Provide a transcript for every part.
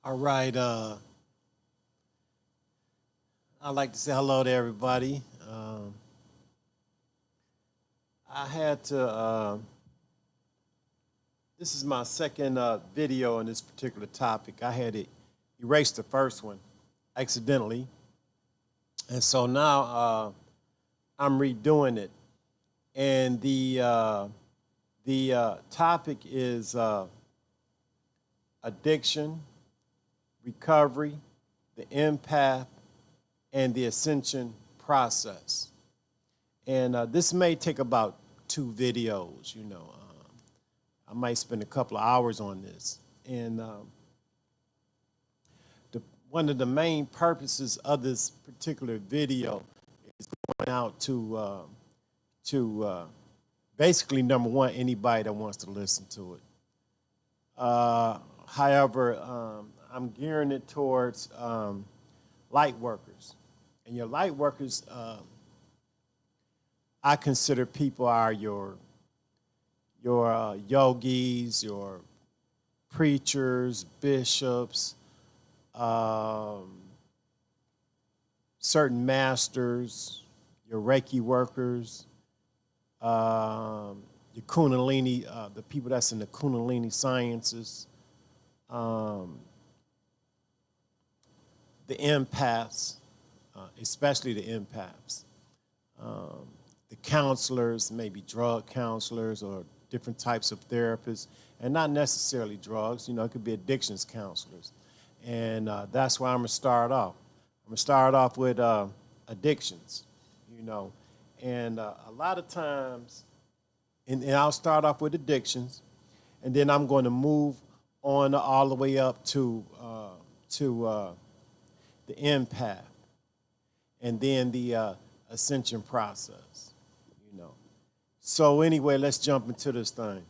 All right. I'd like to say hello to everybody. I had to. This is my second video on this particular topic. I had to erase the first one accidentally, and so now I'm redoing it. And the topic is addiction, recovery, the empath, and the ascension process. And this may take about 2 videos, I might spend a couple of hours on this. And one of the main purposes of this particular video is going out to basically, number one, anybody that wants to listen to it. However, I'm gearing it towards light workers. And your light workers, I consider people are your yogis, your preachers, bishops, certain masters, your Reiki workers, your Kundalini, the people that's in the Kundalini sciences, the empaths, especially the empaths, the counselors, maybe drug counselors or different types of therapists, and not necessarily drugs. It could be addictions counselors. And that's where I'm going to start off. I'm going to start off with addictions, And a lot of times, and I'll start off with addictions, and then I'm going to move on all the way up to the empath, and then the ascension process, So anyway, let's jump into this thing.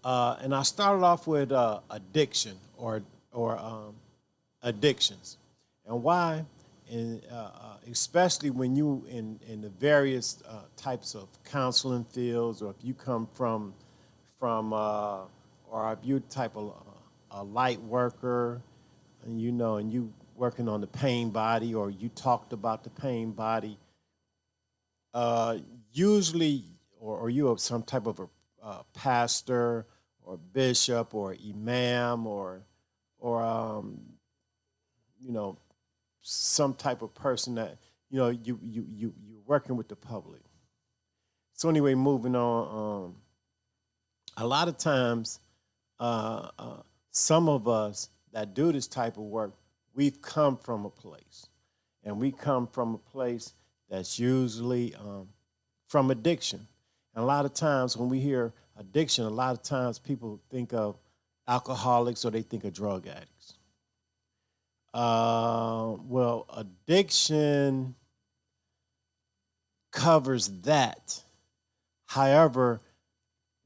And I started off with addiction or addictions, and why? And especially when you in the various types of counseling fields, or if you come from or if you're type of a light worker, and and you working on the pain body, or you talked about the pain body, usually, or you have some type of a pastor or bishop or imam or some type of person that you're working with the public. So anyway, moving on. A lot of times, some of us that do this type of work, we've come from a place, and we come from a place that's usually from addiction. And a lot of times when we hear addiction, a lot of times people think of alcoholics or they think of drug addicts. Well, addiction covers that. However,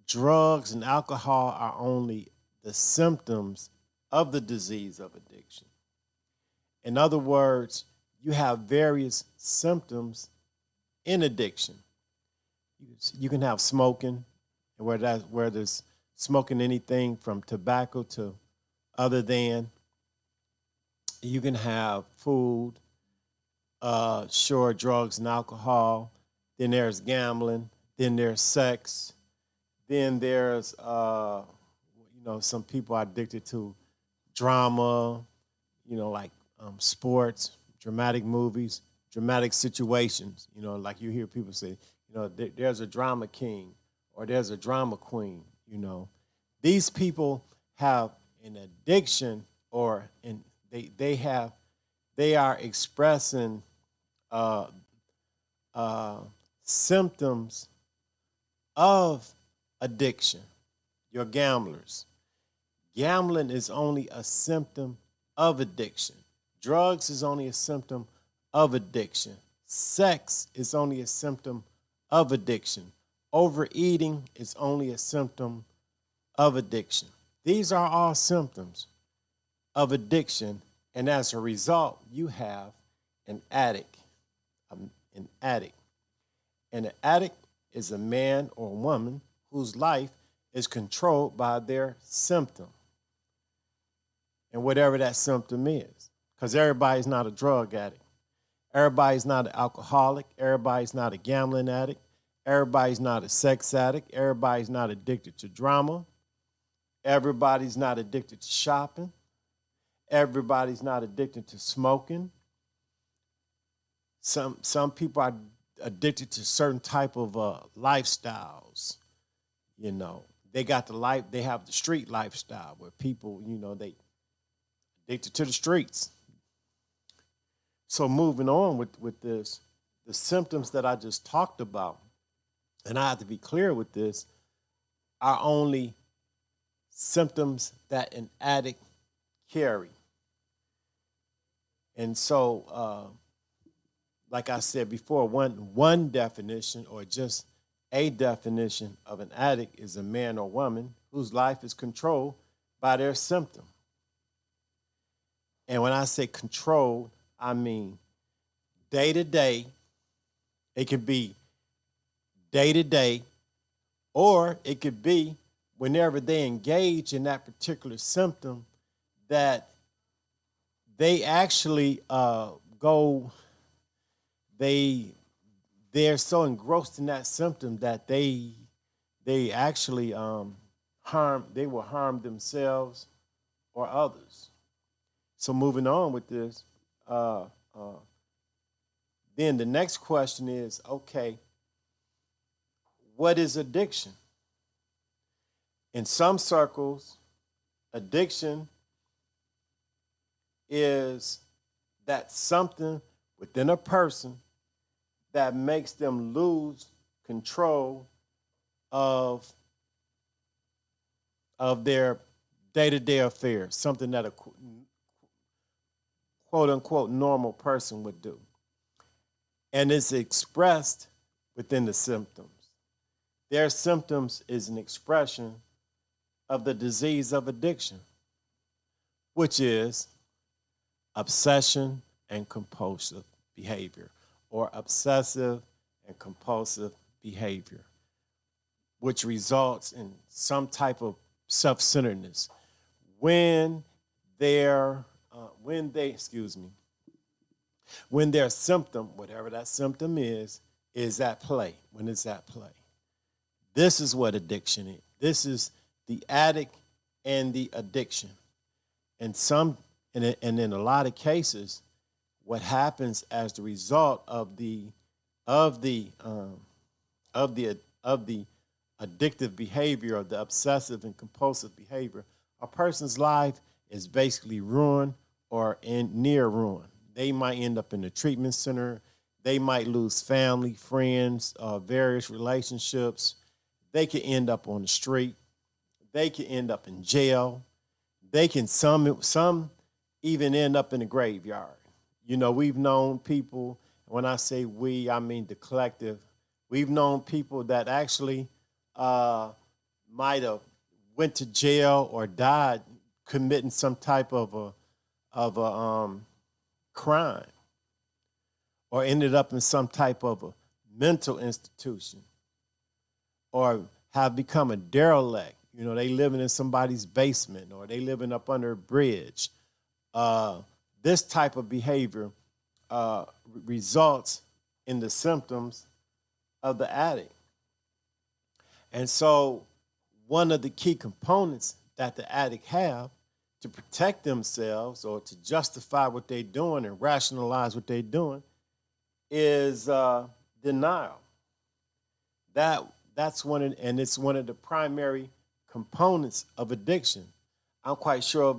drugs and alcohol are only the symptoms of the disease of addiction. In other words, you have various symptoms in addiction. You can have smoking, where there's smoking anything from tobacco to other than. You can have food, sure, drugs and alcohol. Then there's gambling. Then there's sex. Then there's, some people are addicted to drama, like sports, dramatic movies, dramatic situations. Like you hear people say, there's a drama king or there's a drama queen. These people have an addiction, or they are expressing symptoms of addiction. Your gamblers. Gambling is only a symptom of addiction. Drugs is only a symptom of addiction. Sex is only a symptom of addiction. Overeating is only a symptom of addiction. These are all symptoms of addiction, and as a result, you have an addict. An addict. And an addict is a man or woman whose life is controlled by their symptom. and whatever that symptom is. Because everybody's not a drug addict. Everybody's not an alcoholic. Everybody's not a gambling addict. Everybody's not a sex addict. Everybody's not addicted to drama. Everybody's not addicted to shopping. Everybody's not addicted to smoking. Some people are addicted to certain type of lifestyles. You know, they got they have the street lifestyle where people, you know, they addicted to the streets. So moving on with this, the symptoms that I just talked about, and I have to be clear with this, are only symptoms that an addict carry. And so, like I said before, one definition, or just a definition of an addict, is a man or woman whose life is controlled by their symptom. And when I say controlled, I mean day to day. It could be day to day, or it could be whenever they engage in that particular symptom, that they actually they're so engrossed in that symptom that they actually will harm themselves or others. So moving on with this, then the next question is, okay, what is addiction? In some circles, addiction is that something within a person that makes them lose control of their day-to-day affairs, something that a quote-unquote normal person would do. And it's expressed within the symptoms. Their symptoms is an expression of the disease of addiction, which is obsession and compulsive behavior, or obsessive and compulsive behavior, which results in some type of self-centeredness when their symptom, whatever that symptom is at play, when it's at play. This is what addiction is. This is the addict and the addiction. And in a lot of cases, what happens as the result of the addictive behavior, of the obsessive and compulsive behavior, a person's life is basically ruined or near ruin. They might end up in the treatment center. They might lose family, friends, various relationships. They could end up on the street. They could end up in jail. They can some even end up in the graveyard. You know, we've known people, when I say we, I mean the collective. We've known people that actually might have went to jail or died committing some type of a crime, or ended up in some type of a mental institution, or have become a derelict. You know, they living in somebody's basement, or they living up under a bridge. This type of behavior results in the symptoms of the addict. And so one of the key components that the addict have to protect themselves, or to justify what they're doing and rationalize what they're doing, is denial. That's and it's one of the primary components of addiction. I'm quite sure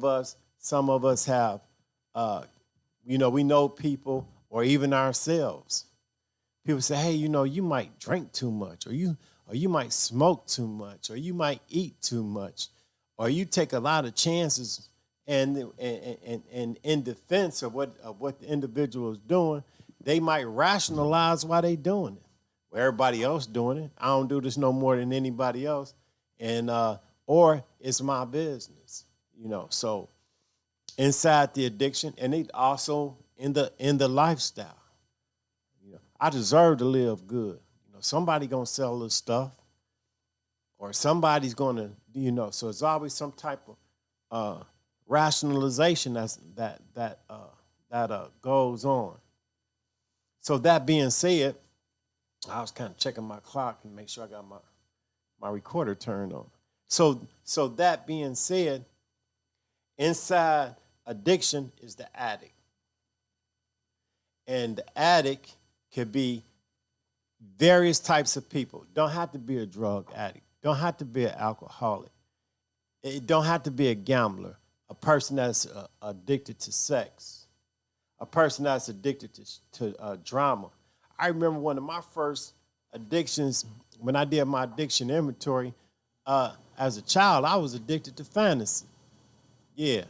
some of us have, we know people, or even ourselves. People say, hey, you might drink too much, or you might smoke too much, or you might eat too much, or you take a lot of chances, and in defense of what the individual is doing, they might rationalize why they doing it. Well, everybody else doing it. I don't do this no more than anybody else, and or it's my business. So inside the addiction, and it also in the lifestyle. I deserve to live good. Somebody gonna sell this stuff, or somebody's gonna, so it's always some type of rationalization that goes on. So that being said, I was kind of checking my clock and make sure I got my recorder turned on. So that being said, inside addiction is the addict. And the addict could be various types of people. Don't have to be a drug addict. Don't have to be an alcoholic. It don't have to be a gambler. A person that's addicted to sex. A person that's addicted to drama. I remember one of my first addictions, when I did my addiction inventory, as a child, I was addicted to fantasy. Yeah,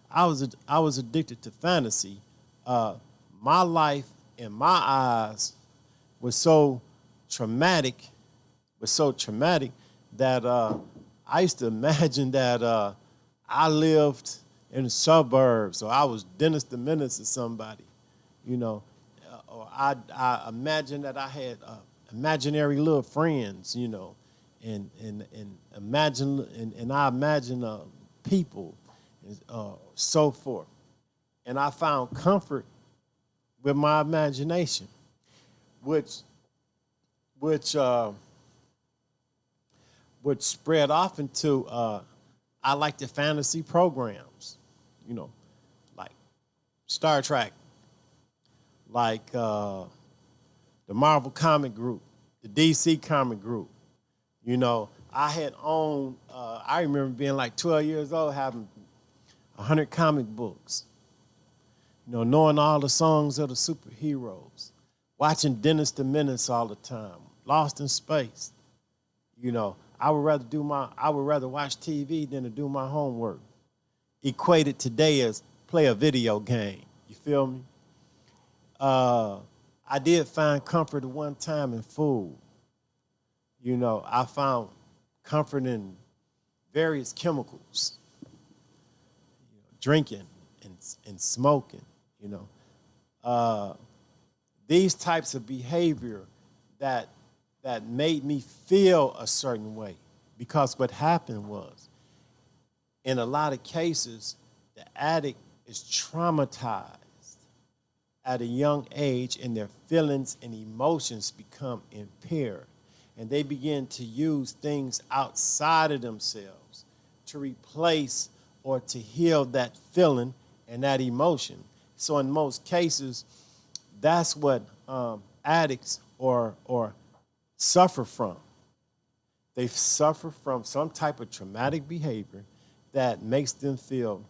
I was addicted to fantasy. My life, in my eyes, was so traumatic, that I used to imagine that I lived in the suburbs, or I was Dennis the Menace or somebody, you know, or I imagined that I had imaginary little friends, you know, and I imagine people, so forth, and I found comfort with my imagination, which spread off into I like the fantasy programs, you know, like Star Trek, like the Marvel comic group, the DC comic group. You know, I had owned, I remember being like 12 years old, having 100 comic books, you know, knowing all the songs of the superheroes, watching Dennis the Menace all the time, Lost in Space. You know, I would rather watch TV than to do my homework. Equated today as play a video game. You feel me? I did find comfort at one time in food. You know, I found comfort in various chemicals, you know, drinking and smoking, you know. These types of behavior that made me feel a certain way, because what happened was, in a lot of cases, the addict is traumatized at a young age, and their feelings and emotions become impaired. And they begin to use things outside of themselves to replace or to heal that feeling and that emotion. So in most cases, that's what addicts or suffer from. They suffer from some type of traumatic behavior that makes them feel,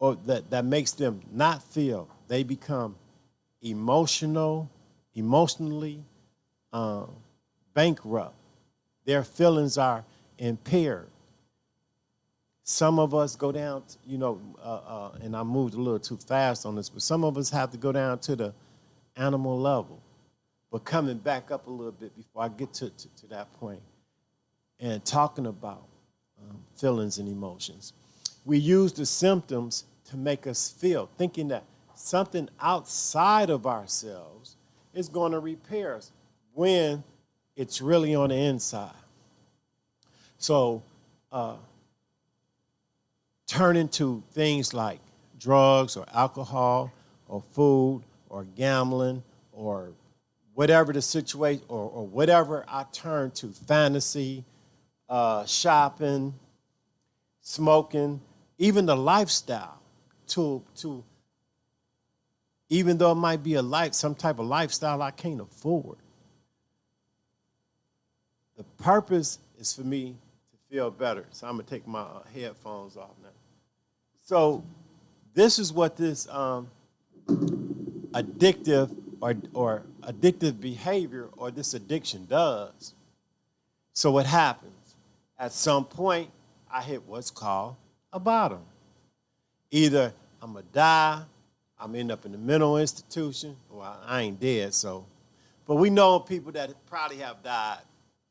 or that makes them not feel. They become emotionally bankrupt. Their feelings are impaired. Some of us go down, you know, and I moved a little too fast on this, but some of us have to go down to the animal level. But coming back up a little bit before I get to that point and talking about feelings and emotions, we use the symptoms to make us feel, thinking that something outside of ourselves is going to repair us when it's really on the inside. So turning to things like drugs or alcohol or food or gambling or whatever the situation, or whatever I turn to, fantasy, shopping, smoking, even the lifestyle, to even though it might be some type of lifestyle I can't afford. The purpose is for me to feel better. So I'm gonna take my headphones off now. So this is what this addictive or addictive behavior, or this addiction does. So what happens? At some point, I hit what's called a bottom. Either I'm gonna die, I'm end up in a mental institution. Well, I ain't dead, so. But we know people that probably have died,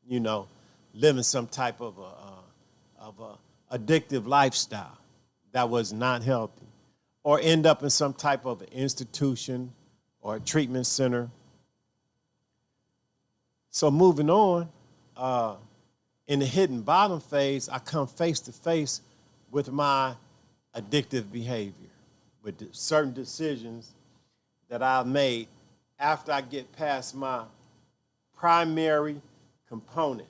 you know, living some type of a addictive lifestyle that was not healthy, or end up in some type of an institution or a treatment center. So moving on, in the hidden bottom phase, I come face to face with my addictive behavior, with certain decisions that I've made after I get past my primary component,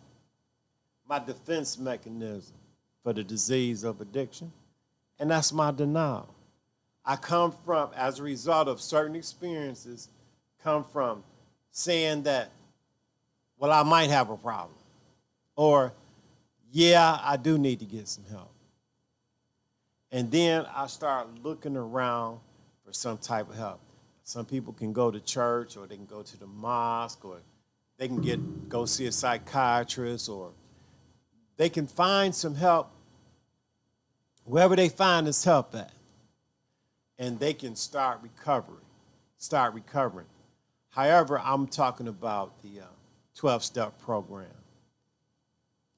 my defense mechanism for the disease of addiction, and that's my denial. I come from, as a result of certain experiences, come from saying that, well, I might have a problem, or yeah, I do need to get some help. And then I start looking around for some type of help. Some people can go to church, or they can go to the mosque, or they can go see a psychiatrist, or they can find some help wherever they find this help at. And they can start recovering. However, I'm talking about the 12-step program.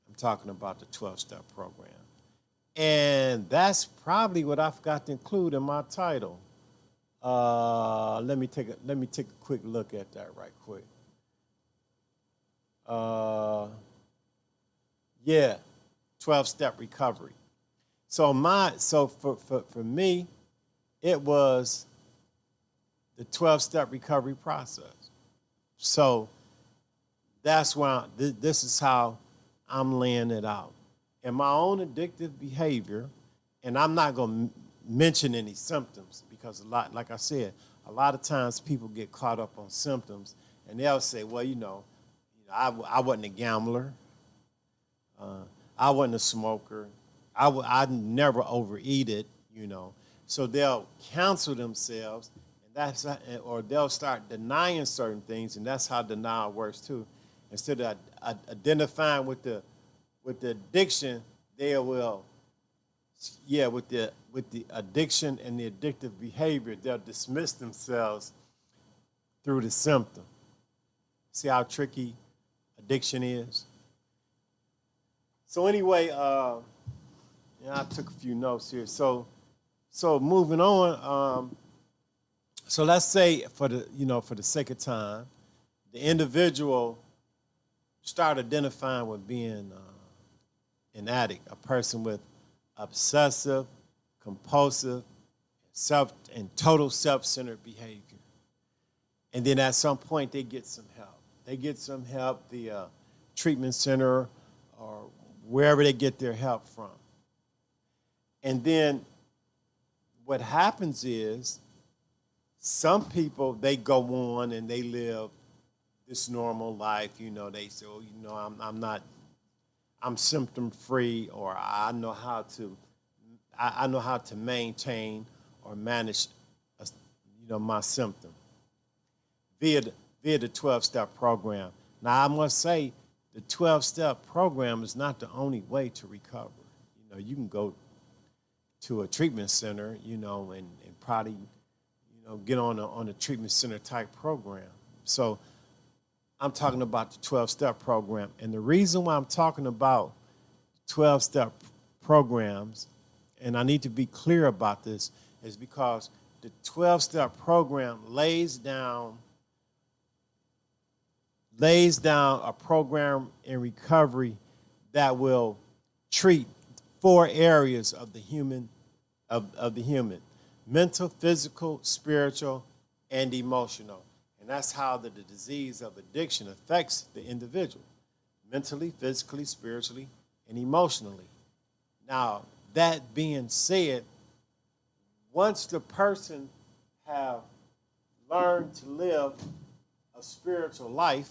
I'm talking about the 12-step program. And that's probably what I forgot to include in my title. Let me take a quick look at that right quick. Yeah, 12-step recovery. So for me, it was the 12-step recovery process. So that's why this is how I'm laying it out. In my own addictive behavior, and I'm not going to mention any symptoms, because like I said, a lot of times people get caught up on symptoms, and they'll say, well, I wasn't a gambler, I wasn't a smoker, I never overeated, So they'll counsel themselves, and or they'll start denying certain things, and that's how denial works too. Instead of identifying with the addiction, they will, with the addiction and the addictive behavior, they'll dismiss themselves through the symptom. See how tricky addiction is? So anyway, I took a few notes here. So moving on. So let's say for the sake of time, the individual start identifying with being an addict, a person with obsessive, compulsive, and total self-centered behavior. And then at some point, they get some help. The treatment center or wherever they get their help from. And then what happens is some people, they go on and they live this normal life. They say, I'm symptom free, or I know how to maintain or manage, my symptom via the 12-step program. Now, I must say, the 12-step program is not the only way to recover. You can go to a treatment center, and probably, get on a treatment center type program. So I'm talking about the 12-step program. And the reason why I'm talking about 12-step programs, and I need to be clear about this, is because the 12-step program lays down a program in recovery that will treat 4 areas of the human, mental, physical, spiritual, and emotional. And that's how the disease of addiction affects the individual, mentally, physically, spiritually, and emotionally. Now, that being said, once the person have learned to live a spiritual life,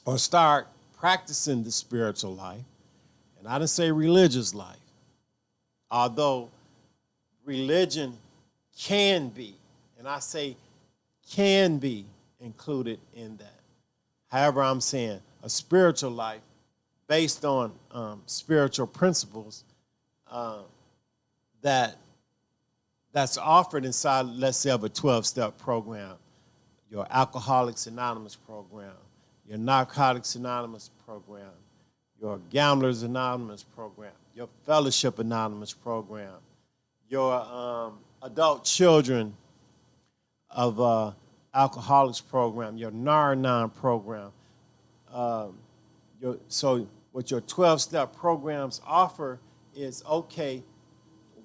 or start practicing the spiritual life, and I didn't say religious life, although religion can be, and I say can be included in that. However, I'm saying a spiritual life based on spiritual principles that's offered inside, let's say, of a 12-step program, your Alcoholics Anonymous program, your Narcotics Anonymous program, your Gamblers Anonymous program, your Fellowship Anonymous program, your Adult Children of Alcoholics program, your Nar-Anon program. So what your 12-step programs offer is, okay,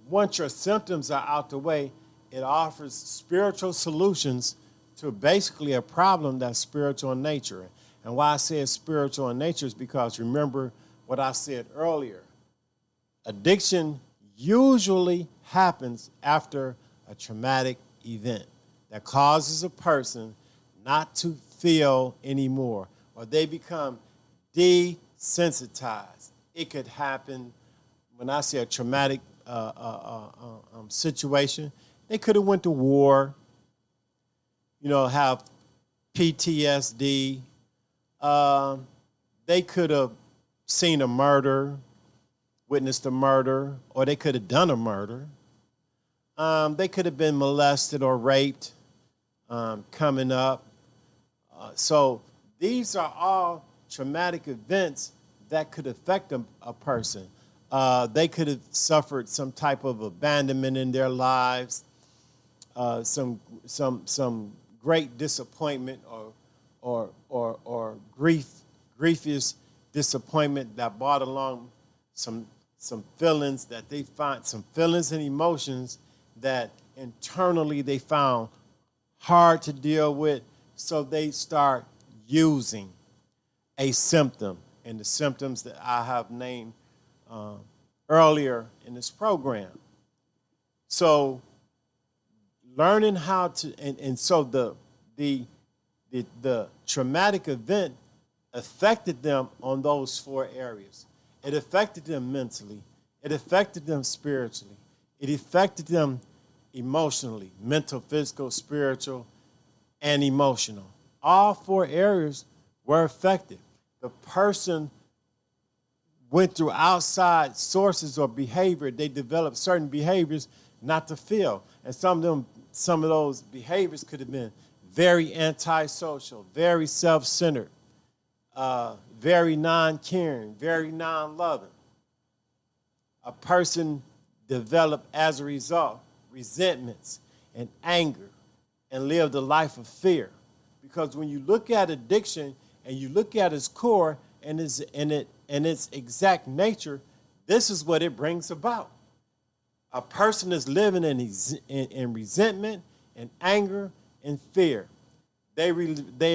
once your symptoms are out the way, it offers spiritual solutions to basically a problem that's spiritual in nature. And why I say it's spiritual in nature is because remember what I said earlier. Addiction usually happens after a traumatic event that causes a person not to feel anymore, or they become desensitized. It could happen when I say a traumatic situation. They could have went to war, have PTSD. They could have seen a murder, witnessed a murder, or they could have done a murder. They could have been molested or raped coming up. So these are all traumatic events that could affect a person. They could have suffered some type of abandonment in their lives, some great disappointment or grievous disappointment that brought along some feelings that they find, some feelings and emotions that internally they found hard to deal with, so they start using a symptom, and the symptoms that I have named earlier in this program. So learning how to, and so the traumatic event affected them on those 4 areas. It affected them mentally. It affected them spiritually. It affected them emotionally, mental, physical, spiritual, and emotional. All 4 areas were affected. The person went through outside sources or behavior. They developed certain behaviors not to feel. And some of those behaviors could have been very antisocial, very self-centered, very non-caring, very non-loving. A person developed, as a result, resentments and anger and lived a life of fear. Because when you look at addiction and you look at its core and its exact nature, this is what it brings about. A person is living in resentment and anger and fear. They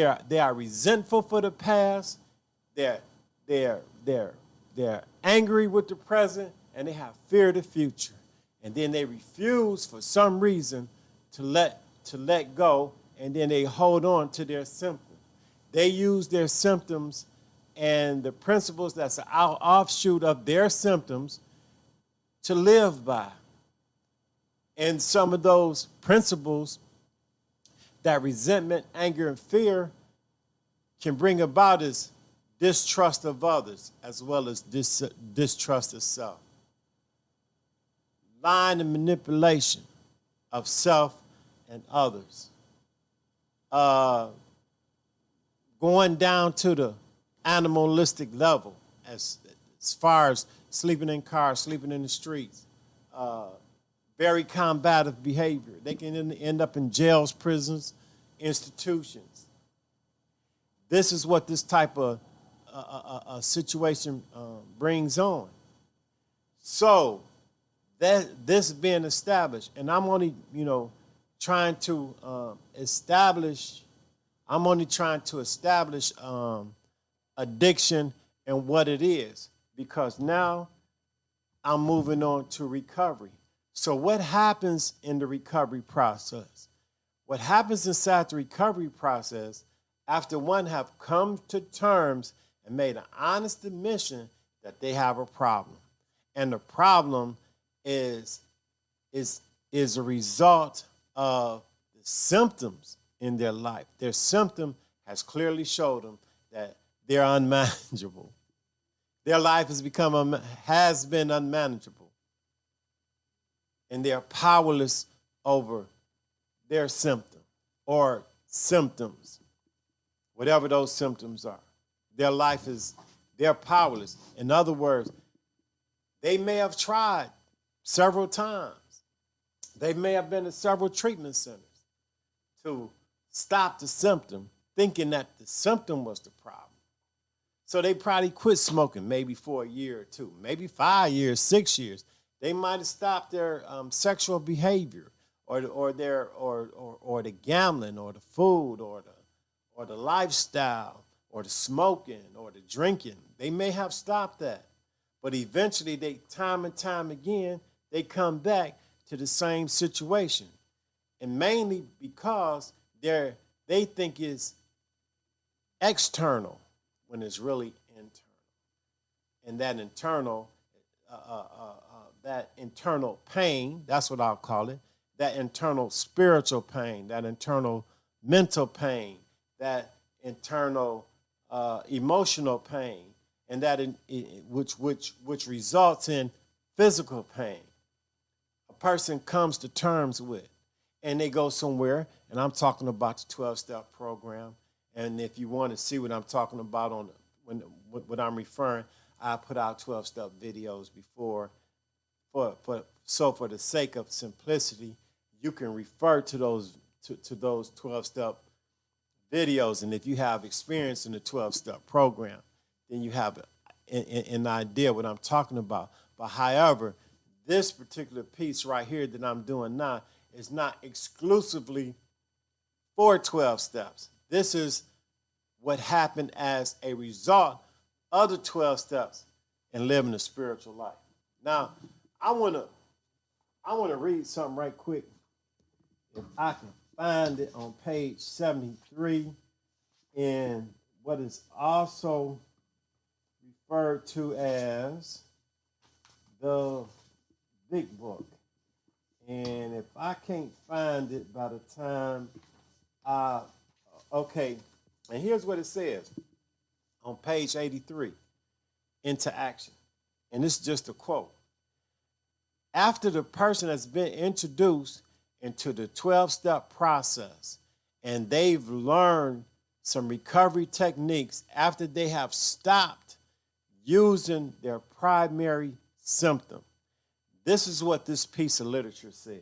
are resentful for the past. They're angry with the present, and they have fear of the future. And then they refuse for some reason to let go, and then they hold on to their symptoms. They use their symptoms and the principles that's an offshoot of their symptoms to live by. And some of those principles that resentment, anger, and fear can bring about is distrust of others as well as distrust of self. Lying and manipulation of self and others. Going down to the animalistic level as far as sleeping in cars, sleeping in the streets. Very combative behavior. They can end up in jails, prisons, institutions. This is what this type of situation brings on. So this being established, and I'm only trying to establish addiction and what it is, because now I'm moving on to recovery. So what happens in the recovery process? What happens inside the recovery process after one have come to terms and made an honest admission that they have a problem, and the problem is a result of the symptoms in their life. Their symptom has clearly showed them that they're unmanageable. Their life has been unmanageable, and they're powerless over their symptom or symptoms, whatever those symptoms are. They're powerless. In other words, they may have tried several times. They may have been at several treatment centers to stop the symptom, thinking that the symptom was the problem. So they probably quit smoking maybe for a year or two, maybe 5 years, 6 years. They might have stopped their sexual behavior, or the gambling, or the food, or the lifestyle, or the smoking, or the drinking. They may have stopped that, but eventually, they time and time again they come back to the same situation, and mainly because they think it's external when it's really internal, and that internal pain, that's what I'll call it, that internal spiritual pain, that internal mental pain, that internal emotional pain, and which results in physical pain, a person comes to terms with, and they go somewhere. And I'm talking about the 12-step program. And if you want to see what I'm talking about what I'm referring, I put out 12-step videos before. So for the sake of simplicity, you can refer to those 12-step videos. And if you have experience in the 12-step program, then you have an idea what I'm talking about. But however, this particular piece right here that I'm doing now is not exclusively for 12 steps. This is what happened as a result of the 12 steps in living a spiritual life. Now, I want to read something right quick, if I can find it, on page 73 in what is also referred to as the Big Book. And if I can't find it by the time okay, and here's what it says on page 83, into action. And this is just a quote. After the person has been introduced into the 12-step process and they've learned some recovery techniques, after they have stopped using their primary symptom, this is what this piece of literature says.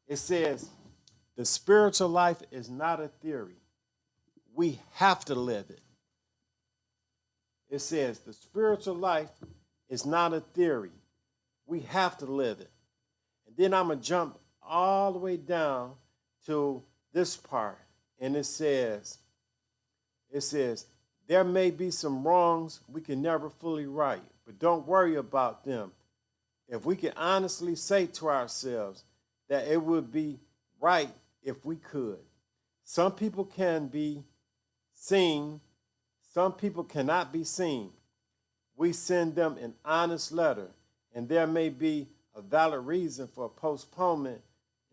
It says, the spiritual life is not a theory. We have to live it. It says, the spiritual life is not a theory. We have to live it. And then I'm going to jump all the way down to this part. And it says, there may be some wrongs we can never fully right, but don't worry about them. If we can honestly say to ourselves that it would be right if we could. Some people can be seen, some people cannot be seen. We send them an honest letter, and there may be a valid reason for postponement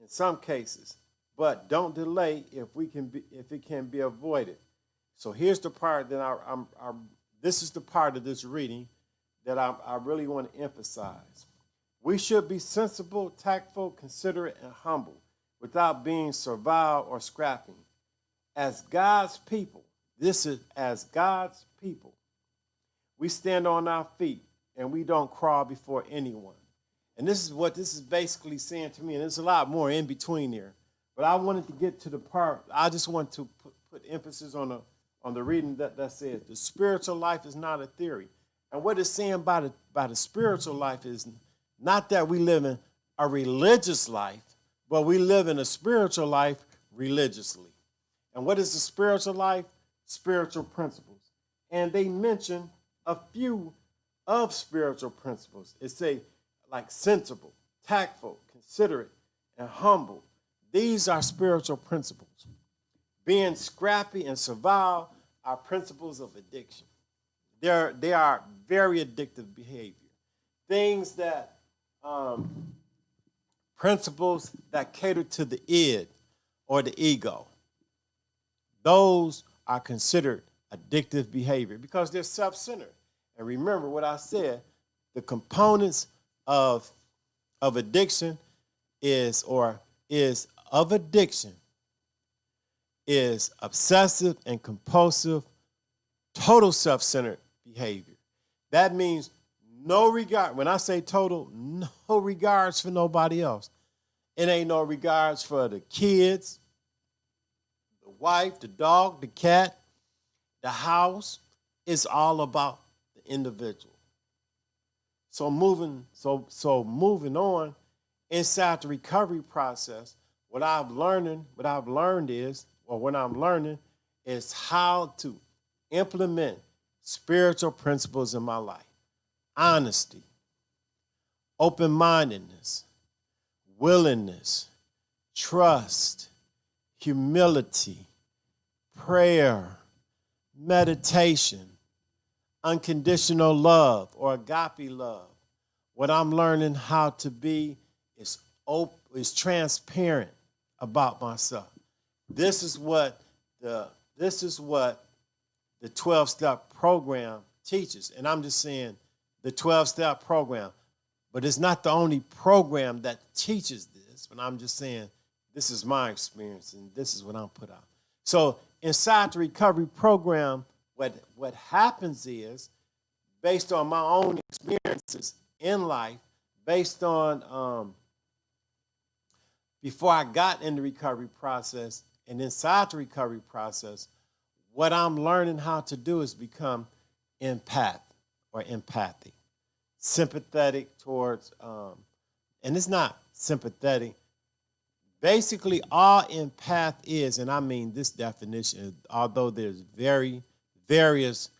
in some cases, but don't delay if it can be avoided. So here's the part that this is the part of this reading that I really want to emphasize. We should be sensible, tactful, considerate, and humble without being servile or scrapping. As God's people, as God's people, we stand on our feet and we don't crawl before anyone. And this is what this is basically saying to me, and there's a lot more in between there. But I wanted to get to the part, I just want to put emphasis on the reading that says the spiritual life is not a theory. And what it's saying by the spiritual life is not that we live in a religious life, but we live in a spiritual life religiously. And what is the spiritual life? Spiritual principles. And they mention a few of spiritual principles. It say like sensible, tactful, considerate, and humble. These are spiritual principles. Being scrappy and servile are principles of addiction. They are very addictive behavior. Things that, principles that cater to the id or the ego. Those are considered addictive behavior because they're self-centered. And remember what I said, the components of addiction is obsessive and compulsive, total self-centered behavior. That means no regard, when I say total, no regards for nobody else. It ain't no regards for the kids, the wife, the dog, the cat, the house. It's all about the individual. So moving on inside the recovery process, what I'm learning is how to implement spiritual principles in my life. Honesty, open-mindedness, willingness, trust, humility, prayer, meditation, unconditional love or agape love. What I'm learning how to be is transparent about myself. This is what the 12-step program teaches. And I'm just saying the 12-step program, but it's not the only program that teaches this, but I'm just saying this is my experience and this is what I'm put out. So inside the recovery program, what happens is, based on my own experiences in life, based on before I got in the recovery process and inside the recovery process, what I'm learning how to do is become empath or empathic, sympathetic towards, and it's not sympathetic. Basically, all empath is, and I mean this definition, although there's various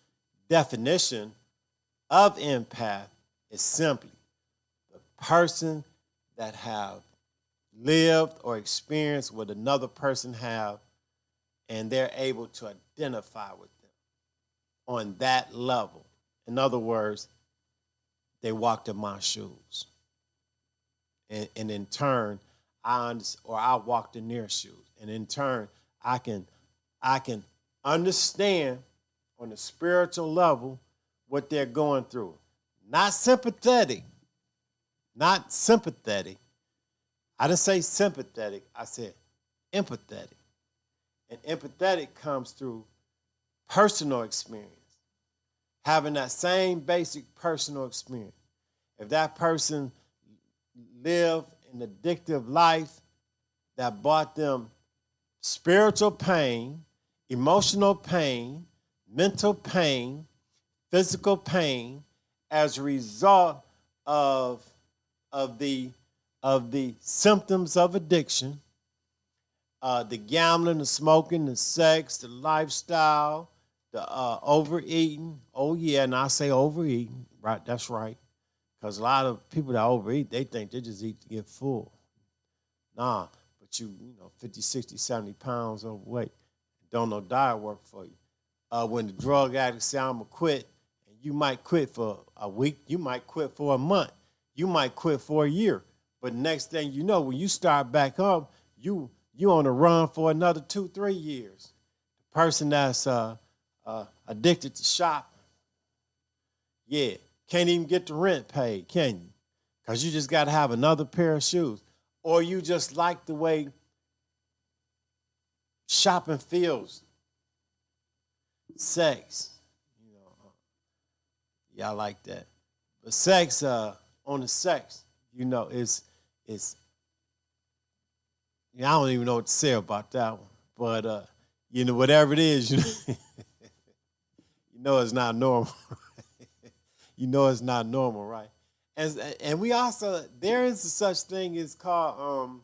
definition of empath, is simply the person that have lived or experienced what another person have, and they're able to identify with them on that level. In other words, they walked in my shoes. And in turn, I walked in their shoes. And in turn, I can understand on a spiritual level what they're going through. Not sympathetic. Not sympathetic. I didn't say sympathetic. I said empathetic. And empathetic comes through personal experience. Having that same basic personal experience. If that person lived an addictive life that brought them spiritual pain, emotional pain, mental pain, physical pain as a result of the symptoms of addiction, the gambling, the smoking, the sex, the lifestyle, the overeating. Oh yeah, and I say overeating, right? That's right. Because a lot of people that overeat, they think they just eat to get full. Nah, but you 50, 60, 70 pounds overweight. Don't know diet work for you. When the drug addicts say, I'm going to quit, and you might quit for a week, you might quit for a month, you might quit for a year. But next thing you know, when you start back up, you on the run for another 2-3 years. The person that's addicted to shopping, yeah, can't even get the rent paid, can you? Because you just got to have another pair of shoes. Or you just like the way shopping feels. Sex. Yeah, I like that. But sex, on the sex, it's I don't even know what to say about that one. But, whatever it is, it's not normal. It's not normal, right? And we also, there is such thing as called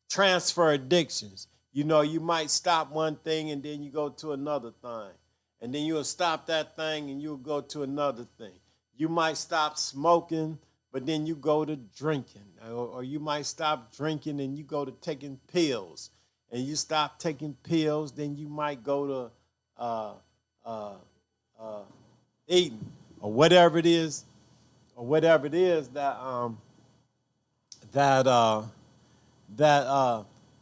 transfer addictions. You might stop one thing and then you go to another thing. And then you'll stop that thing and you'll go to another thing. You might stop smoking, but then you go to drinking. Or you might stop drinking and you go to taking pills. And you stop taking pills, then you might go to eating or whatever it is that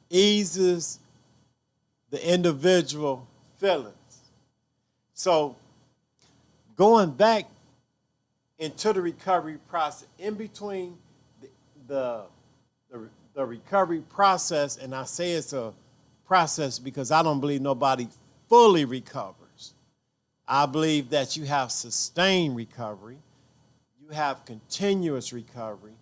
eases the individual feelings. So going back into the recovery process, in between the recovery process, and I say it's a process because I don't believe nobody fully recovers. I believe that you have sustained recovery, you have continuous recovery,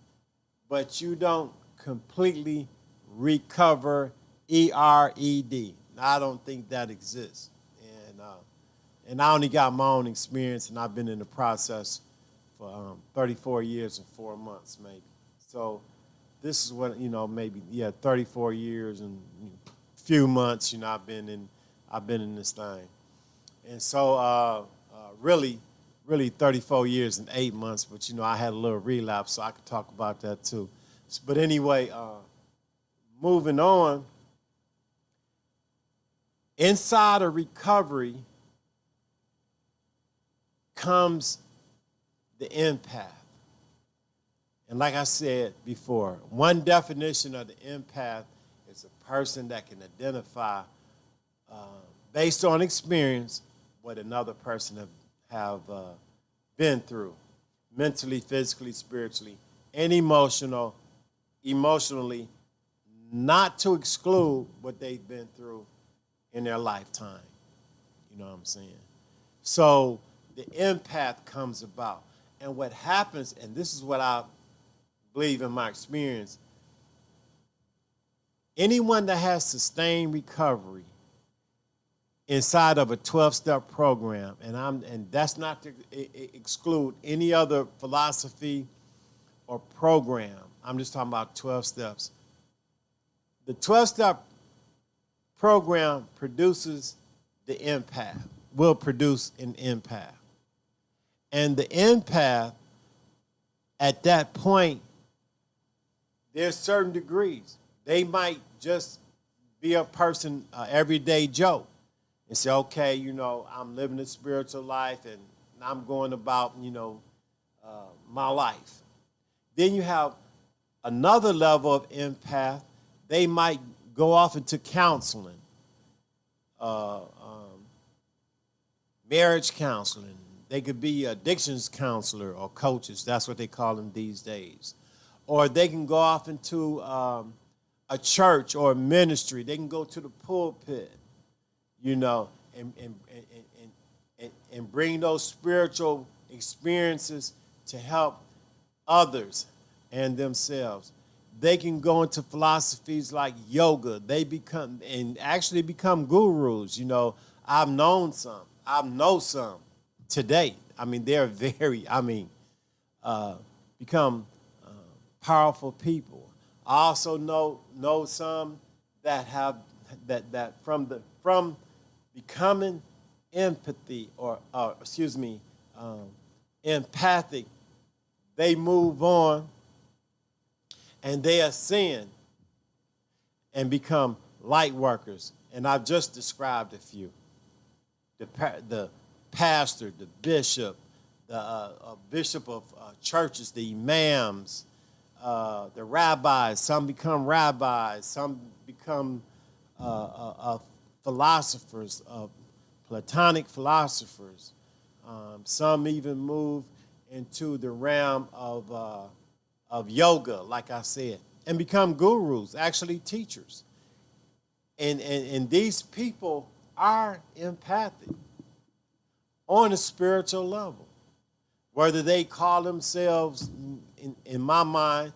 but you don't completely recover ERED. I don't think that exists. And I only got my own experience, and I've been in the process for 34 years and 4 months, maybe. So this is what, maybe, 34 years and a few months, I've been in this thing. And so really 34 years and 8 months, but, I had a little relapse, so I could talk about that too. But anyway, moving on, inside of recovery comes the empath. And like I said before, one definition of the empath is a person that can identify, based on experience, what another person have been through, mentally, physically, spiritually, and emotionally, not to exclude what they've been through in their lifetime. You know what I'm saying? So the empath comes about. And what happens, and this is what I believe in my experience, anyone that has sustained recovery inside of a 12-step program, and that's not to exclude any other philosophy or program. I'm just talking about 12 steps. The 12-step program produces the empath, will produce an empath. And the empath, at that point, there's certain degrees. They might just be a person, everyday Joe, and say, okay, I'm living a spiritual life and I'm going about, my life. Then you have another level of empath. They might go off into counseling, marriage counseling. They could be addictions counselor or coaches. That's what they call them these days. Or they can go off into a church or a ministry. They can go to the pulpit, and bring those spiritual experiences to help others and themselves. They can go into philosophies like yoga. They become gurus. I've known some. I know some today. They're become powerful people. I also know some that have that from becoming empathy empathic, they move on and they ascend and become light workers. And I've just described a few. The pastor, the bishop, the bishop of churches, the imams, the rabbis. Some become rabbis. Some become philosophers, Platonic philosophers. Some even move into the realm of yoga, like I said, and become gurus, actually teachers. And these people are empathic on a spiritual level. Whether they call themselves, in my mind,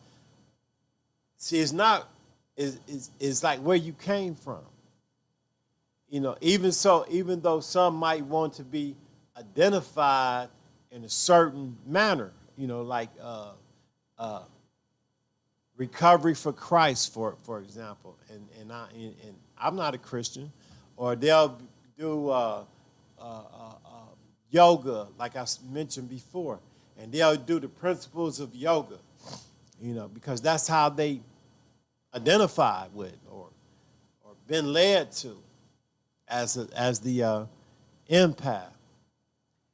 see, it's like where you came from. Even though some might want to be identified in a certain manner, like recovery for Christ, for example, and I'm not a Christian, or they'll do yoga, like I mentioned before, and they'll do the principles of yoga, because that's how they identify with or been led to as the empath.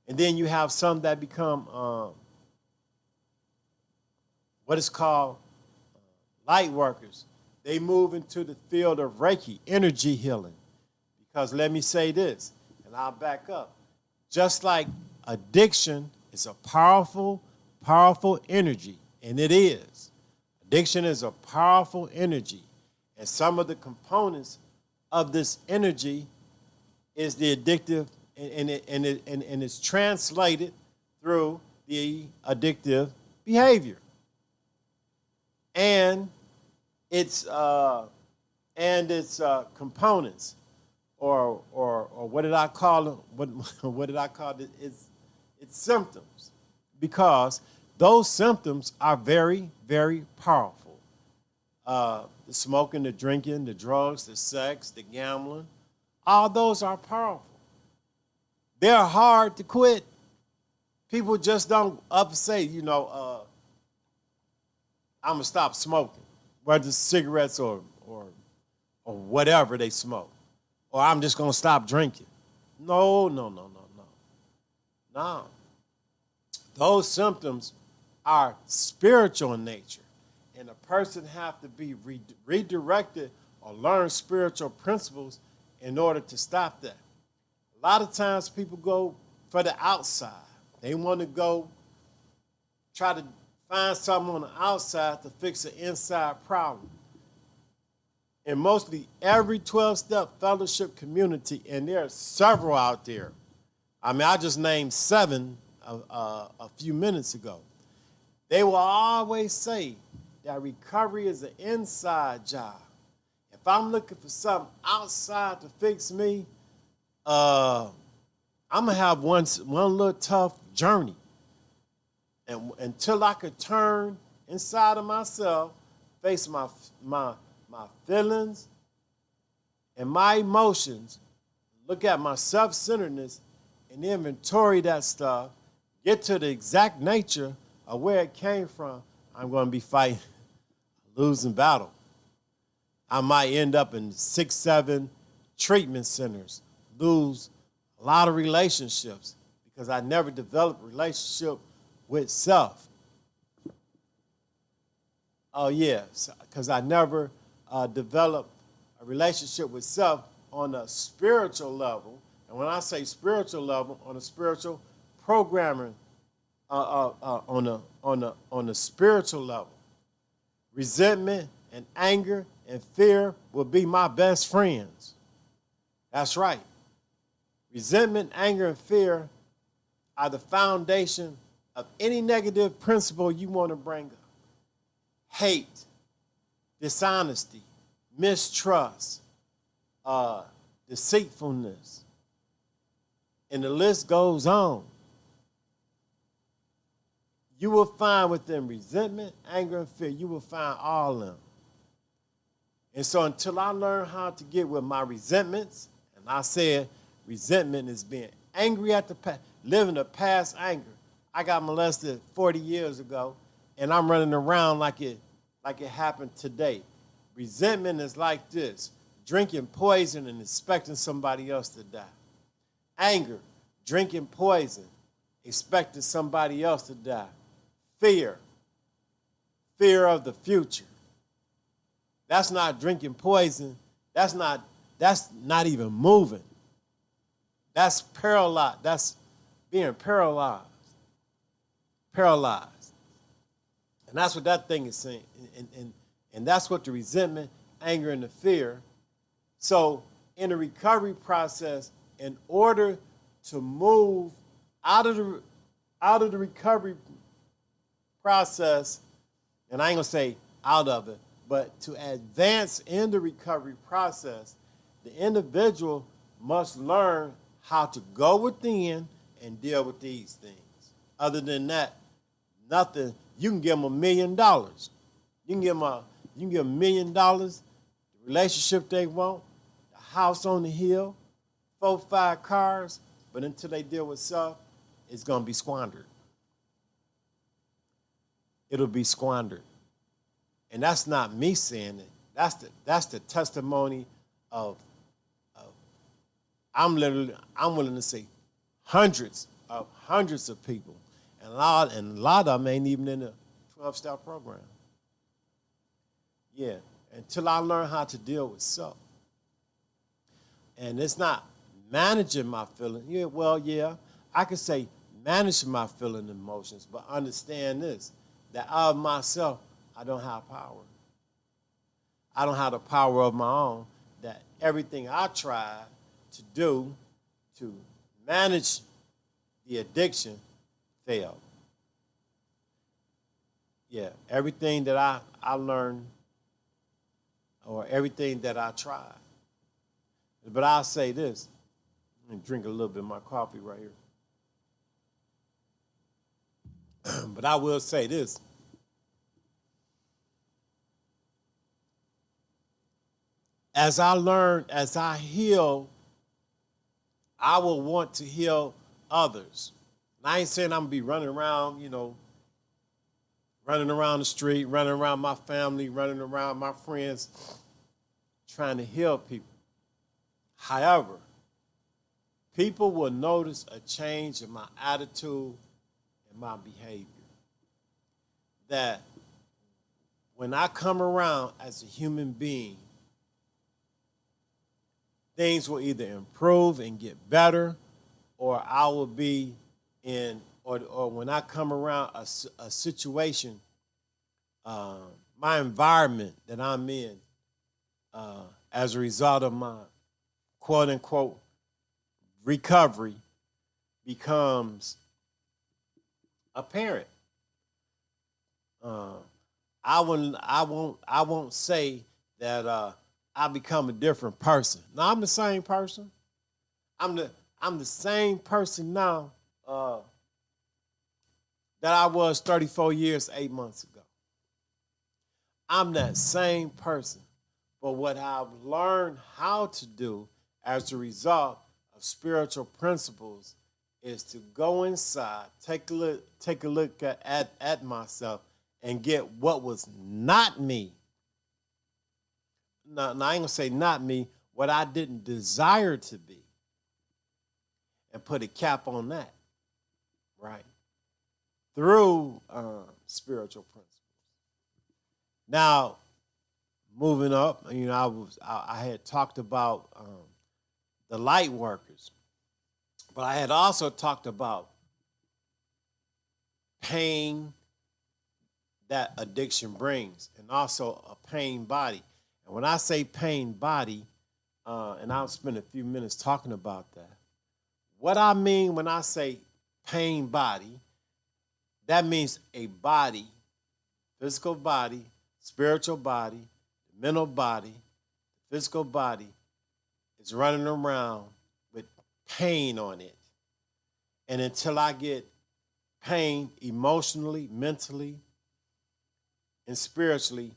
And then you have some that become what is called light workers. They move into the field of Reiki, energy healing. Because let me say this, and I'll back up. Just like addiction is a powerful, powerful energy, and it is. Addiction is a powerful energy. And some of the components of this energy is the addictive, and it's translated through the addictive behavior. And its components. or what did I call it? What did I call it? It's symptoms, because those symptoms are very, very powerful. The smoking, the drinking, the drugs, the sex, the gambling, all those are powerful. They're hard to quit. People just don't say, I'm gonna stop smoking, whether it's cigarettes or whatever they smoke, or I'm just gonna stop drinking. No, no, no, no, no, no. Those symptoms are spiritual in nature, and a person have to be redirected or learn spiritual principles in order to stop that. A lot of times people go for the outside. They want to go try to find something on the outside to fix an inside problem. And mostly every 12-step fellowship community, and there are several out there. I mean, I just named 7 a few minutes ago. They will always say that recovery is an inside job. If I'm looking for something outside to fix me, I'm gonna have one little tough journey, and until I could turn inside of myself, face my feelings and my emotions, look at my self-centeredness, and inventory that stuff, get to the exact nature of where it came from, I'm going to be fighting a losing battle. I might end up in 6, 7 treatment centers, lose a lot of relationships because I never developed a relationship with self. Oh, yeah, because I never developed a relationship with self on a spiritual level. And when I say spiritual level, on a spiritual programming, on a spiritual level, resentment and anger and fear will be my best friends. That's right. Resentment, anger, and fear are the foundation of any negative principle you want to bring up. Hate, dishonesty, mistrust, deceitfulness, and the list goes on. You will find within resentment, anger, and fear, you will find all of them. And so until I learn how to get with my resentments, and I said resentment is being angry at the past, living the past anger. I got molested 40 years ago, and I'm running around like it happened today. Resentment is like this: drinking poison and expecting somebody else to die. Anger, drinking poison, expecting somebody else to die. Fear of the future. That's not drinking poison. That's not even moving. That's paralyzed. That's being paralyzed. Paralyzed. And that's what that thing is saying. And that's what the resentment, anger, and the fear. So in the recovery process, in order to move out of the recovery process, and I ain't gonna say out of it, but to advance in the recovery process, the individual must learn how to go within and deal with these things. Other than that, nothing. You can give them $1 million. You can give them $1 million, the relationship they want, the house on the hill, 4, 5 cars, but until they deal with self, it's gonna be squandered. It'll be squandered. And that's not me saying it. That's the testimony of I'm willing to say hundreds of people. And a lot of them ain't even in the 12-step program. Yeah, until I learn how to deal with self. And it's not managing my feelings. Yeah, well, yeah, I could say managing my feelings and emotions, but understand this, that of myself, I don't have power. I don't have the power of my own, that everything I tried to do to manage the addiction failed. Yeah, everything that I learned or everything that I tried. But I'll say this, and drink a little bit of my coffee right here. But I will say this. As I learn, as I heal, I will want to heal others. And I ain't saying I'm gonna be running around, running around the street, running around my family, running around my friends, trying to heal people. However, people will notice a change in my attitude and my behavior. That when I come around as a human being, things will either improve and get better, or I will be in, or when I come around a situation, my environment that I'm in, as a result of my quote unquote recovery, becomes apparent. I won't say that I become a different person. No, I'm the same person. I'm the same person now that I was 34 years, 8 months ago. I'm that same person. But what I've learned how to do as a result of spiritual principles is to go inside, take a look at myself, and get what was not me. Now, I ain't gonna say not me, what I didn't desire to be, and put a cap on that, right? Through spiritual principles. Now, moving up, I had talked about the light workers, but I had also talked about pain that addiction brings, and also a pain body. And when I say pain body, and I'll spend a few minutes talking about that, what I mean when I say pain body, that means a body, physical body, spiritual body, mental body, physical body is running around with pain on it. And until I get pain emotionally, mentally, and spiritually,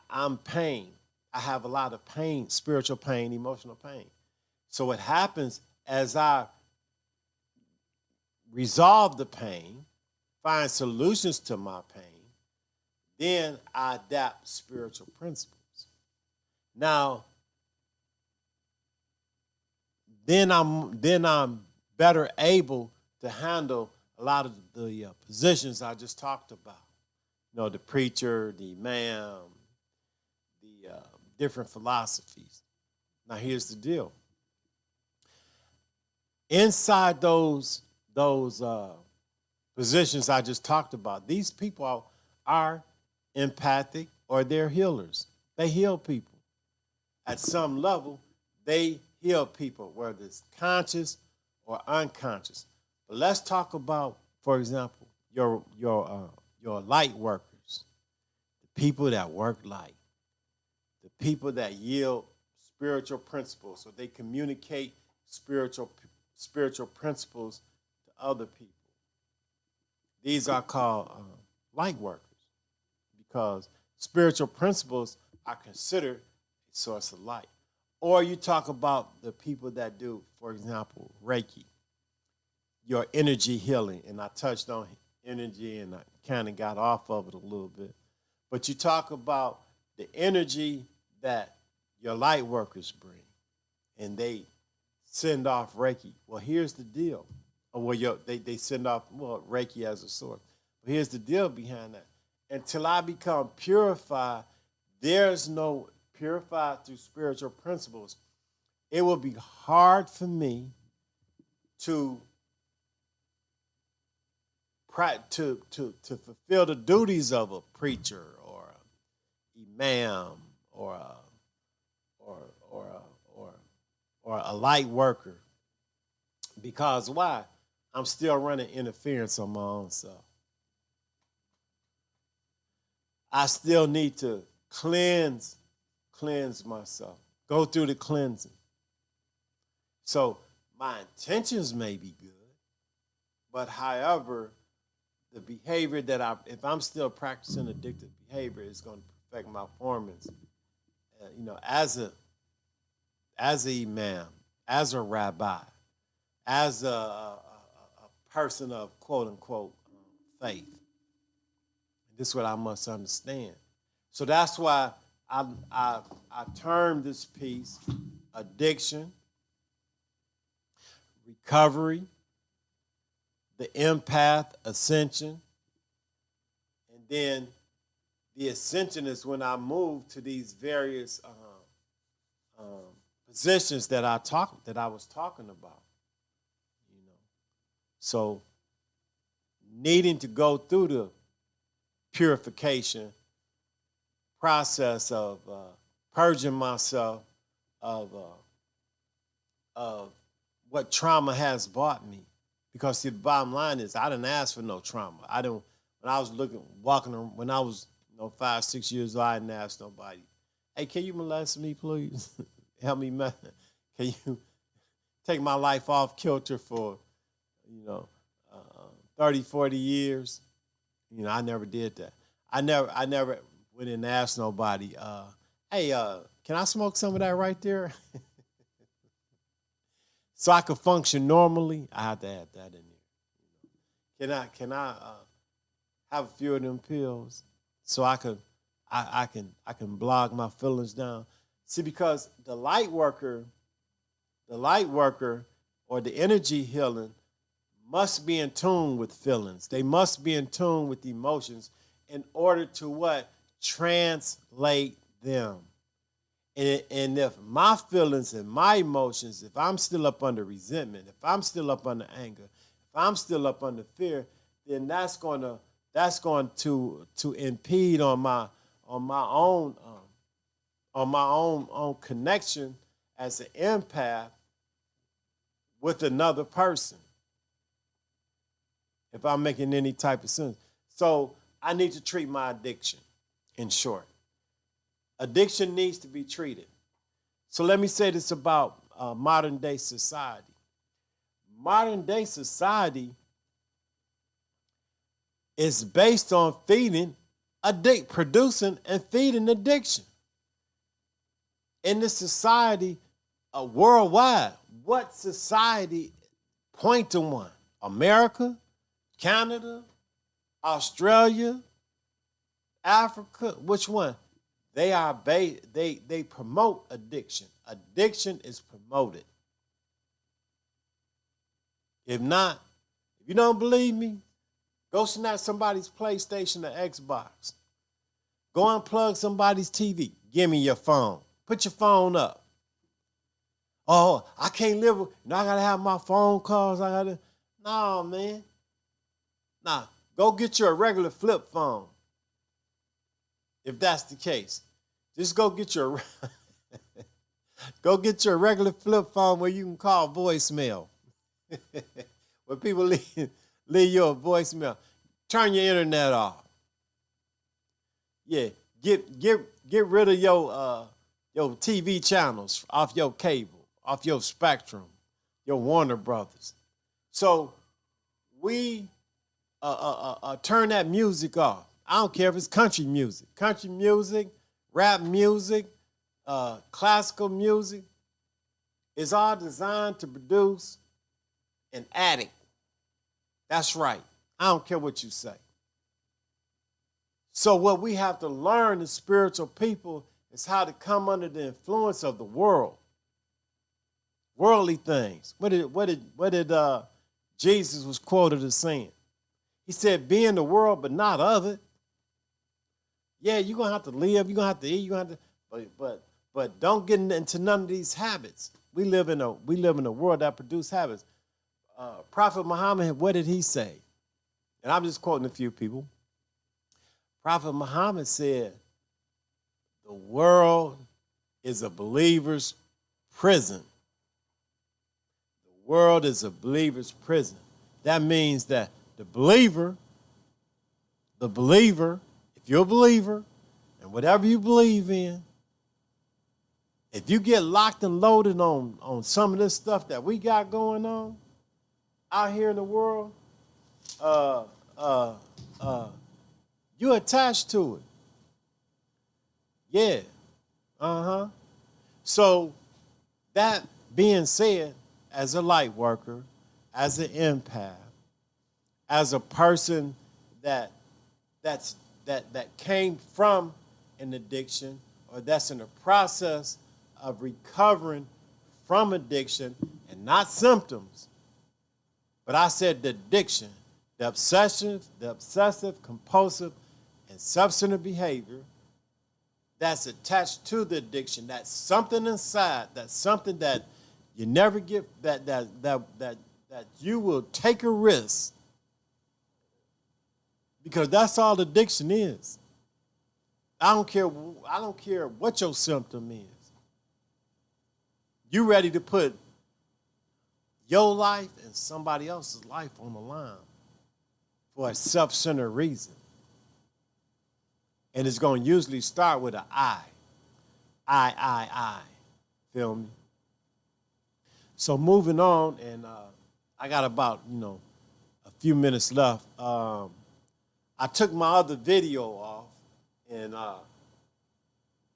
I'm pain. I have a lot of pain, spiritual pain, emotional pain. So what happens as I resolve the pain, find solutions to my pain, then I adapt spiritual principles. Now, then I'm better able to handle a lot of the positions I just talked about. The preacher, the imam, the different philosophies. Now, here's the deal. Inside those positions I just talked about, these people are empathic, or they're healers. They heal people. At some level, they heal people, whether it's conscious or unconscious. But let's talk about, for example, your light workers, the people that work light, the people that yield spiritual principles, so they communicate spiritual principles to other people. These are called light workers, because spiritual principles are considered a source of light. Or you talk about the people that do, for example, Reiki, your energy healing. And I touched on energy and I kind of got off of it a little bit. But you talk about the energy that your light workers bring, and they send off Reiki. Well, here's the deal. They send off Reiki as a source. But here's the deal behind that. Until I become purified, there's no purified through spiritual principles. It will be hard for me to fulfill the duties of a preacher or an imam or a light worker. Because why? I'm still running interference on my own self. I still need to cleanse myself. Go through the cleansing. So my intentions may be good, but however, the behavior that if I'm still practicing addictive behavior, it's going to affect my performance. As a imam, as a rabbi, as a person of quote unquote faith. This is what I must understand. So that's why I termed this piece addiction, recovery, the empath, ascension, and then the ascension is when I move to these various positions that I was talking about. So needing to go through the purification process of purging myself of what trauma has brought me. Because see, the bottom line is I didn't ask for no trauma. When I was walking around, when I was 5, 6 years old, I didn't ask nobody, hey, can you molest me, please? Help me, man. Can you take my life off kilter for, 30, 40 years? I never did that. I never went and asked nobody, hey, can I smoke some of that right there? So I could function normally, I have to add that in there. Can I have a few of them pills so I can blog my feelings down? See, because the light worker or the energy healing must be in tune with feelings. They must be in tune with emotions in order to what? Translate them. And if my feelings and my emotions, if I'm still up under resentment, if I'm still up under anger, if I'm still up under fear, then that's going to impede on my own connection as an empath with another person. If I'm making any type of sense. So I need to treat my addiction, in short. Addiction needs to be treated. So let me say this about modern day society. Modern day society is based on producing and feeding addiction. In this society, worldwide, what society point to one? America, Canada, Australia, Africa, which one? They promote addiction. Addiction is promoted. If not, if you don't believe me, go snatch somebody's PlayStation or Xbox. Go unplug somebody's TV. Give me your phone. Put your phone up. Oh, I can't live with, I gotta have my phone calls. No, man. Nah, go get you a regular flip phone. If that's the case. Just go get your regular flip phone where you can call voicemail. Where people leave you a voicemail. Turn your internet off. Yeah, get rid of your TV channels off your cable, off your Spectrum, your Warner Brothers. So we turn that music off. I don't care if it's country music, rap music, classical music. It's all designed to produce an addict. That's right. I don't care what you say. So what we have to learn as spiritual people is how to come under the influence of the world. Worldly things. What did Jesus was quoted as saying? He said, be in the world, but not of it. Yeah, you're gonna have to live, you're gonna have to eat, you're gonna have to, but don't get into none of these habits. We live in a world that produces habits. Prophet Muhammad, what did he say? And I'm just quoting a few people. Prophet Muhammad said, the world is a believer's prison. The world is a believer's prison. That means that the believer, if you're a believer, and whatever you believe in, If you get locked and loaded on some of this stuff that we got going on out here in the world, you're attached to it. Yeah. Uh-huh. So that being said, as a light worker, as an empath, as a person that came from an addiction or that's in the process of recovering from addiction and not symptoms, but I said the addiction, the obsessive, compulsive, and substance behavior that's attached to the addiction. That's something inside. That's something that you never get. That you will take a risk because that's all addiction is. I don't care what your symptom is. You ready to put your life and somebody else's life on the line for a self-centered reason. And it's going to usually start with an I. I. Feel me? So moving on, and I got about, a few minutes left. I took my other video off, and now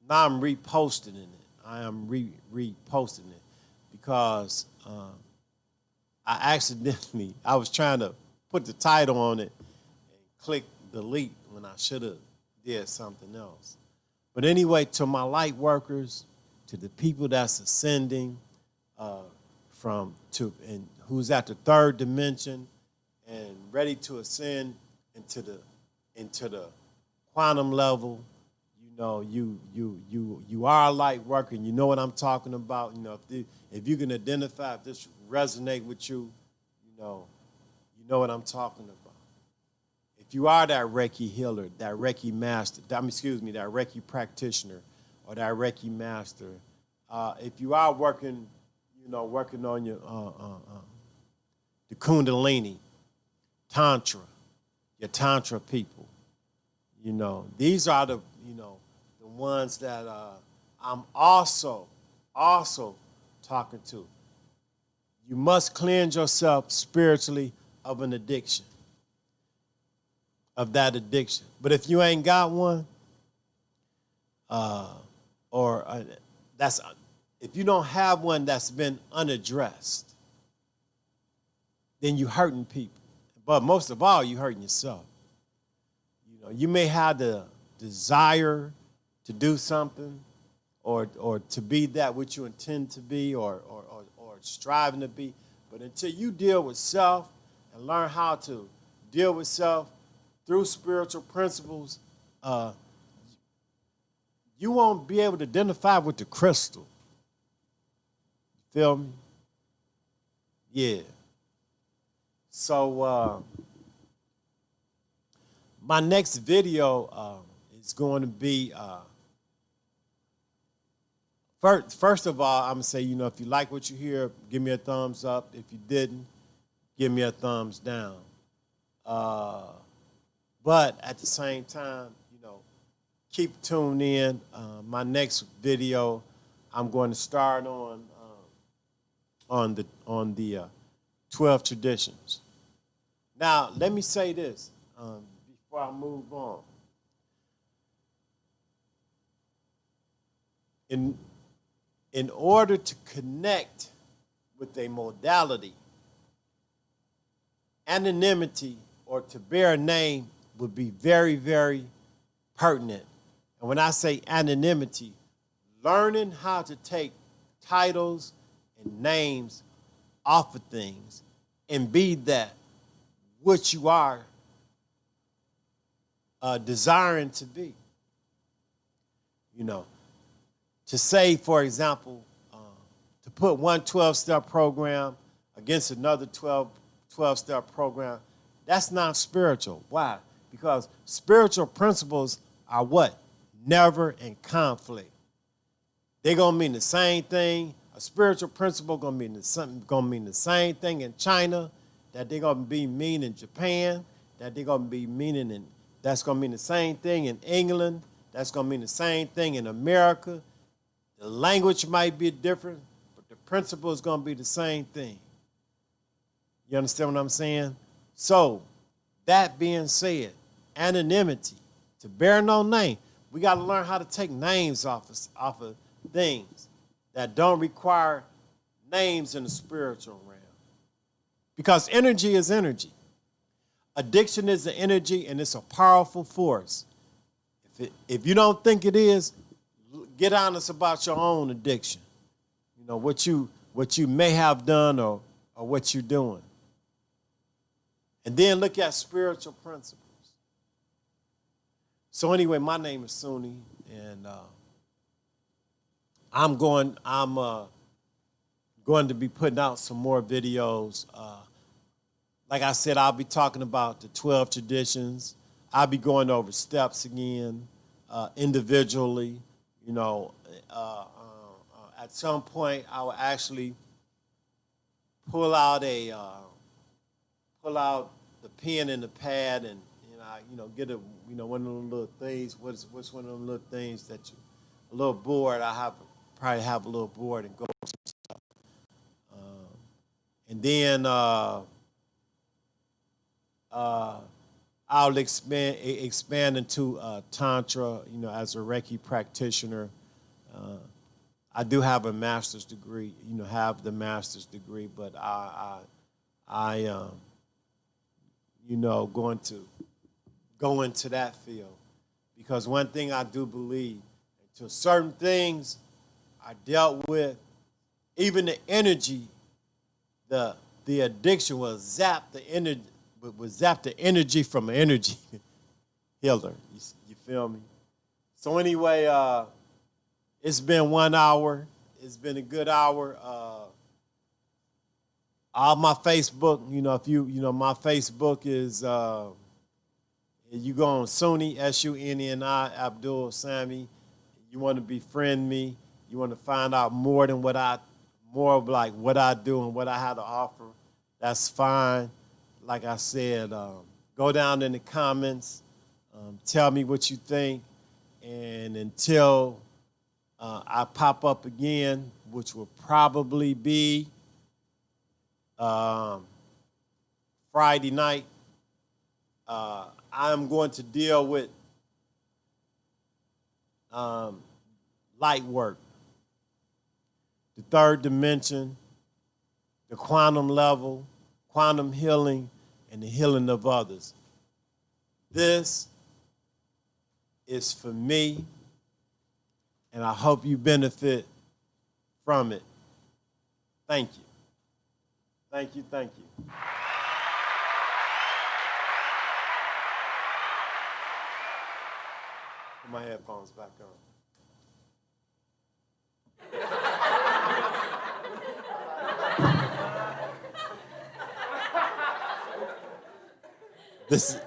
I'm reposting it. I am reposting it because I was trying to put the title on it and click delete when I should have did something else. But anyway, to my light workers, to the people that's ascending and who's at the third dimension and ready to ascend into the quantum level, you are a light worker and you know what I'm talking about. If you can identify, if this resonate with you, you know what I'm talking about. If you are that Reiki healer, that Reiki master, that Reiki practitioner or that Reiki master, if you are working on your the Kundalini, Tantra, your Tantra people, these are the ones that I'm also talking to. You must cleanse yourself spiritually of an addiction, of that addiction. But if you ain't got one, if you don't have one that's been unaddressed, then you hurting people. But most of all, you hurting yourself. You may have the desire to do something or to be that which you intend to be or striving to be, but until you deal with self and learn how to deal with self through spiritual principles, you won't be able to identify with the crystal. Feel me? Yeah. So my next video is going to be, first of all, I'm going to say, if you like what you hear, give me a thumbs up. If you didn't, give me a thumbs down. But at the same time, keep tuned in. My next video, I'm going to start on the 12 traditions. Now, let me say this before I move on. In order to connect with a modality, anonymity or to bear a name would be very, very pertinent. And when I say anonymity, learning how to take titles and names off of things and be that which you are desiring to be. To say, for example, to put one 12-step program against another 12-step program, that's not spiritual. Why? Because spiritual principles are what? Never in conflict. They're going to mean the same thing. A spiritual principle going to mean the same thing in China that they're going to be mean in Japan, that they're going to be meaning that's going to mean the same thing in England, that's going to mean the same thing in America. The language might be different, but the principle is going to be the same thing. You understand what I'm saying? So, that being said, anonymity, to bear no name, we got to learn how to take names off of things that don't require names in the spiritual realm. Because energy is energy. Addiction is an energy, and it's a powerful force. If you don't think it is, get honest about your own addiction. You know, what you may have done or what you're doing. And then look at spiritual principles. So anyway, my name is Suni, and I'm going to be putting out some more videos. Like I said, I'll be talking about the 12 traditions. I'll be going over steps again, individually. You know, at some point, I will actually pull out the pen and the pad, and get one of those little things. What's one of them little things that a little board? Probably have a little board and go some stuff. And then I'll expand into Tantra, as a Reiki practitioner. I do have a master's degree, but I going to go into that field, because one thing I do believe, to certain things I dealt with, even the energy, the addiction will zap the energy from an energy healer. You feel me? So anyway, it's been 1 hour. It's been a good hour. All my Facebook, if my Facebook is, you go on Suni, Suni, Abdul Sami. You want to befriend me. You want to find out more of what I do and what I have to offer. That's fine. Like I said, go down in the comments. Tell me what you think. And until I pop up again, which will probably be Friday night, I'm going to deal with light work, the third dimension, the quantum level, quantum healing, and the healing of others. This is for me, and I hope you benefit from it. Thank you. Thank you, thank you. Put my headphones back on. This